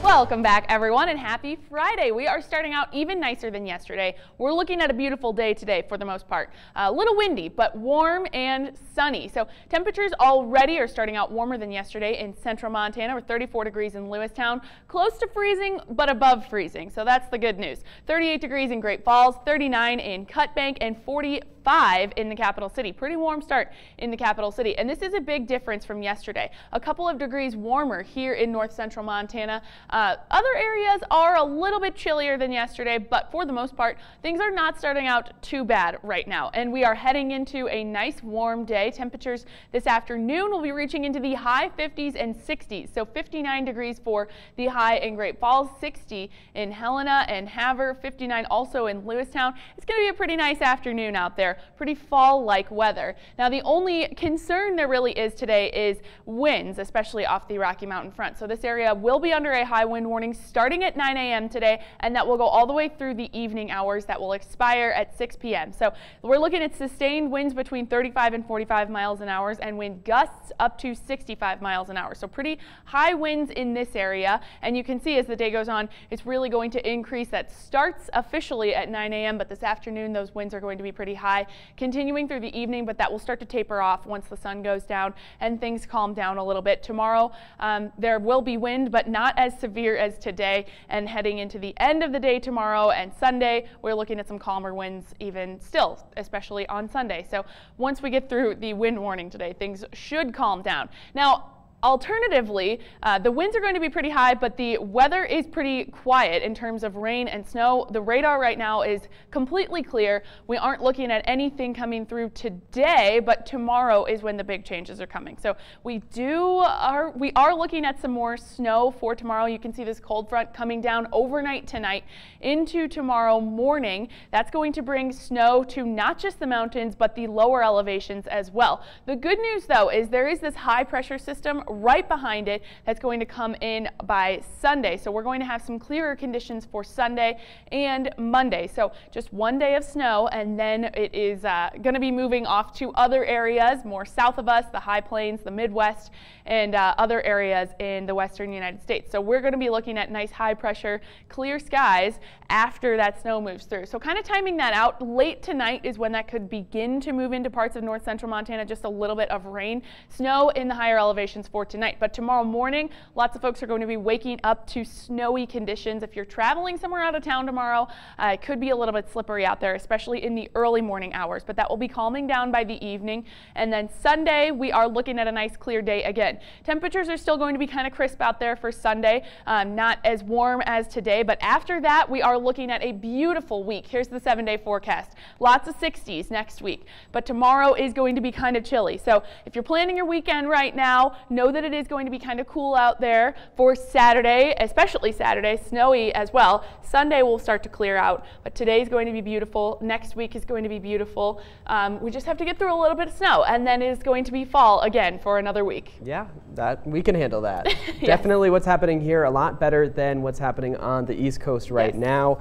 Welcome back, everyone, and happy Friday. We are starting out even nicer than yesterday. We're looking at a beautiful day today for the most part. A little windy, but warm and sunny. So temperatures already are starting out warmer than yesterday in central Montana. We're 34 degrees in Lewistown, close to freezing, but above freezing. So that's the good news. 38 degrees in Great Falls, 39 in Cut Bank, and 45 in the capital city. Pretty warm start in the capital city. And this is a big difference from yesterday. A couple of degrees warmer here in north central Montana. Other areas are a little bit chillier than yesterday, but for the most part, things are not starting out too bad right now. And we are heading into a nice warm day. Temperatures this afternoon will be reaching into the high 50s and 60s. So 59 degrees for the high in Great Falls, 60 in Helena and Havre, 59 also in Lewistown. It's going to be a pretty nice afternoon out there. Pretty fall-like weather. Now, the only concern there really is today is winds, especially off the Rocky Mountain front. So this area will be under a high wind warning starting at 9 a.m. today, and that will go all the way through the evening hours. That will expire at 6 p.m. So we're looking at sustained winds between 35 and 45 miles an hour and wind gusts up to 65 miles an hour. So pretty high winds in this area, and you can see as the day goes on, it's really going to increase. That starts officially at 9 a.m., but this afternoon those winds are going to be pretty high, continuing through the evening, but that will start to taper off once the sun goes down and things calm down a little bit. Tomorrow there will be wind, but not as severe as today, and heading into the end of the day tomorrow and Sunday, we're looking at some calmer winds even still, especially on Sunday. So once we get through the wind warning today, things should calm down. Now, alternatively, the winds are going to be pretty high, but the weather is pretty quiet in terms of rain and snow. The radar right now is completely clear. We aren't looking at anything coming through today, but tomorrow is when the big changes are coming. So we are looking at some more snow for tomorrow. You can see this cold front coming down overnight tonight into tomorrow morning. That's going to bring snow to not just the mountains, but the lower elevations as well. The good news, though, is there is this high pressure system right behind it that's going to come in by Sunday. So we're going to have some clearer conditions for Sunday and Monday. So just one day of snow, and then it is going to be moving off to other areas more south of us, the high plains, the Midwest, and other areas in the western United States. So we're going to be looking at nice high pressure, clear skies after that snow moves through. So kind of timing that out, late tonight is when that could begin to move into parts of north central Montana, just a little bit of rain, snow in the higher elevations for tonight. But tomorrow morning, lots of folks are going to be waking up to snowy conditions. If you're traveling somewhere out of town tomorrow, it could be a little bit slippery out there, especially in the early morning hours, but that will be calming down by the evening. And then Sunday, we are looking at a nice clear day again. Temperatures are still going to be kind of crisp out there for Sunday, not as warm as today, but after that, we are looking at a beautiful week. Here's the 7-day forecast. Lots of 60s next week, but tomorrow is going to be kind of chilly. So if you're planning your weekend right now, know that it is going to be kind of cool out there for Saturday, especially Saturday, snowy as well. Sunday will start to clear out, but today is going to be beautiful. Next week is going to be beautiful. We just have to get through a little bit of snow, and then it is going to be fall again for another week. Yeah, that we can handle that. Yes. Definitely what's happening here a lot better than what's happening on the East Coast right now.